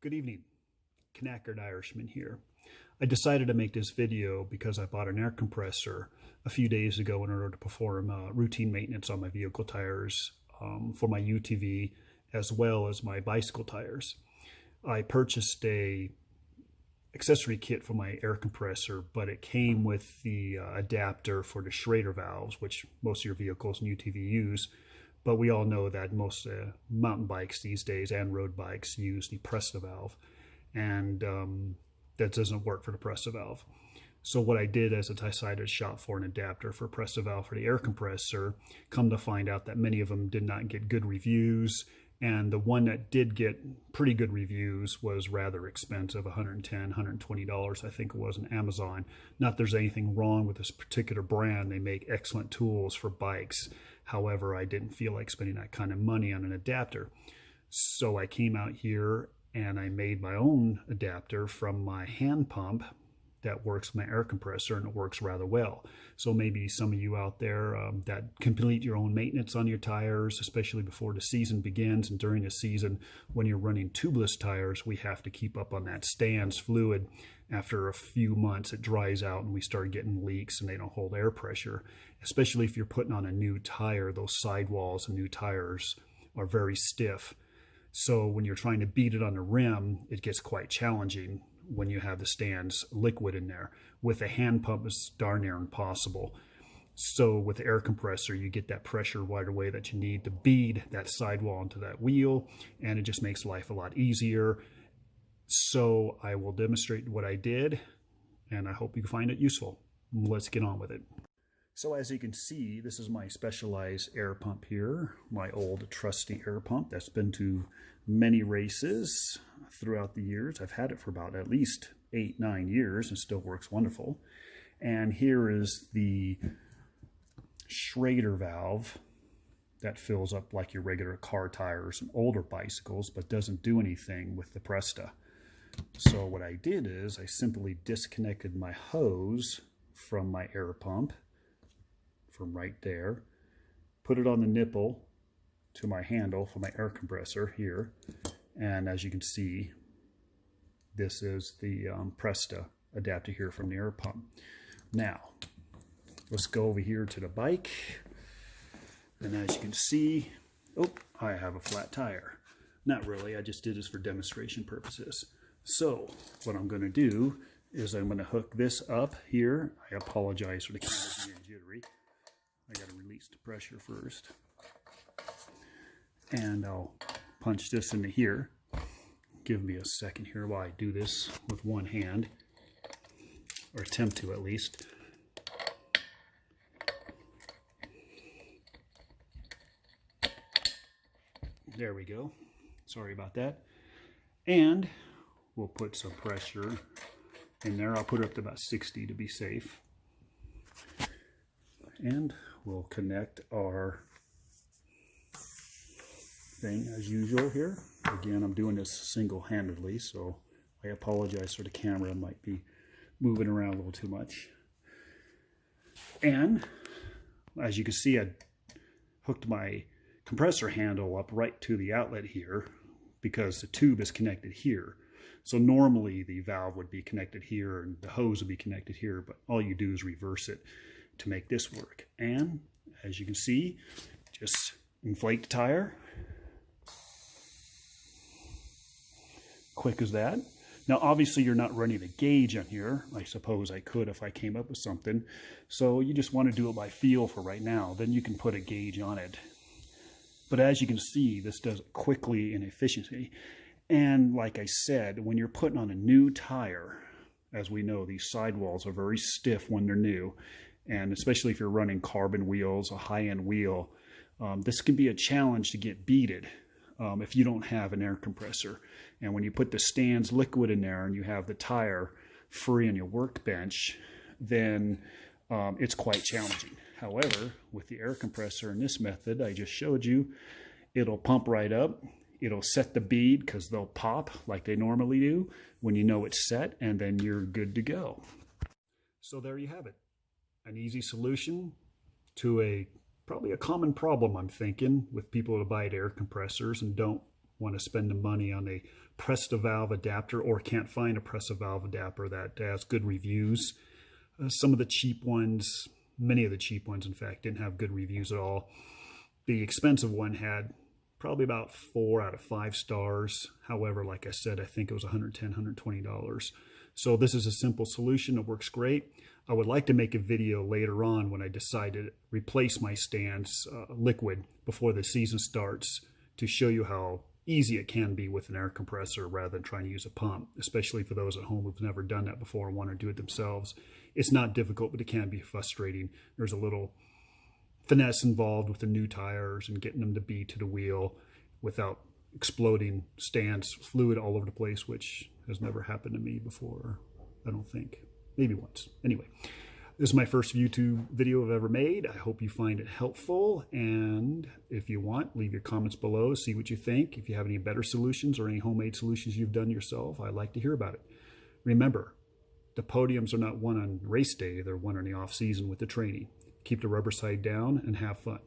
Good evening, Knackered Irishman here. I decided to make this video because I bought an air compressor a few days ago in order to perform routine maintenance on my vehicle tires for my UTV as well as my bicycle tires. I purchased a accessory kit for my air compressor, but it came with the adapter for the Schrader valves, which most of your vehicles and UTV use. But we all know that most mountain bikes these days and road bikes use the Presta valve, and that doesn't work for the Presta valve. So what I did is I decided to shop for an adapter for Presta valve for the air compressor. Come to find out that many of them did not get good reviews, and the one that did get pretty good reviews was rather expensive, $110, $120, I think it was, on Amazon. Not that there's anything wrong with this particular brand. They make excellent tools for bikes. However, I didn't feel like spending that kind of money on an adapter. So I came out here and I made my own adapter from my hand pump that works with my air compressor, and it works rather well. So maybe some of you out there that complete your own maintenance on your tires, especially before the season begins and during the season when you're running tubeless tires, we have to keep up on that stands fluid. After a few months, it dries out and we start getting leaks and they don't hold air pressure. Especially if you're putting on a new tire, those sidewalls and new tires are very stiff. So when you're trying to beat it on the rim, it gets quite challenging when you have the stands liquid in there. With a hand pump, it's darn near impossible. So with the air compressor, you get that pressure right away that you need to bead that sidewall into that wheel, and it just makes life a lot easier. So I will demonstrate what I did, and I hope you find it useful. Let's get on with it. So as you can see, this is my Specialized air pump here, my old trusty air pump that's been to many races throughout the years. I've had it for about at least 8-9 years and still works wonderful. And here is the Schrader valve that fills up like your regular car tires and older bicycles, but doesn't do anything with the Presta. So what I did is I simply disconnected my hose from my air pump from right there, put it on the nipple to my handle for my air compressor here, and as you can see, this is the Presta adapter here from the air pump. Now let's go over here to the bike, and as you can see, oh, I have a flat tire. Not really, I just did this for demonstration purposes. So what I'm going to do is I'm going to hook this up here. I apologize for the camera being jittery. I got to release the pressure first. And I'll punch this into here. Give me a second here while I do this with one hand, or attempt to at least. There we go. Sorry about that. And we'll put some pressure in there. I'll put it up to about 60 to be safe. And we'll connect our thing as usual here. Again, I'm doing this single-handedly, so I apologize for the camera. It might be moving around a little too much. And as you can see, I hooked my compressor handle up right to the outlet here because the tube is connected here. So normally the valve would be connected here and the hose would be connected here, but all you do is reverse it to make this work. And as you can see, just inflate the tire. Quick as that. Now obviously you're not running a gauge on here. I suppose I could if I came up with something. So you just want to do it by feel for right now. Then you can put a gauge on it. But as you can see, this does it quickly and efficiently. And like I said, when you're putting on a new tire, as we know, these sidewalls are very stiff when they're new. And especially if you're running carbon wheels, a high-end wheel, this can be a challenge to get beaded if you don't have an air compressor. And when you put the stands liquid in there and you have the tire free on your workbench, then it's quite challenging. However, with the air compressor in this method I just showed you, it'll pump right up. It'll set the bead because they'll pop like they normally do when you know it's set, and then you're good to go. So there you have it. An easy solution to probably a common problem, I'm thinking, with people who buy air compressors and don't want to spend the money on a Presta valve adapter or can't find a Presta valve adapter that has good reviews. Some of the cheap ones, many of the cheap ones, in fact, didn't have good reviews at all. The expensive one had probably about 4 out of 5 stars. However, like I said, I think it was $110, $120. So this is a simple solution. It works great. I would like to make a video later on when I decide to replace my stands liquid before the season starts to show you how easy it can be with an air compressor rather than trying to use a pump, especially for those at home who've never done that before and want to do it themselves. It's not difficult, but it can be frustrating. There's a little finesse involved with the new tires and getting them to bead to the wheel without exploding stands fluid all over the place, which has never happened to me before, I don't think. Maybe once. Anyway, this is my first YouTube video I've ever made. I hope you find it helpful, and if you want, leave your comments below, see what you think. If you have any better solutions or any homemade solutions you've done yourself, I'd like to hear about it. Remember, the podiums are not won on race day, they're won on the off season with the training. Keep the rubber side down and have fun.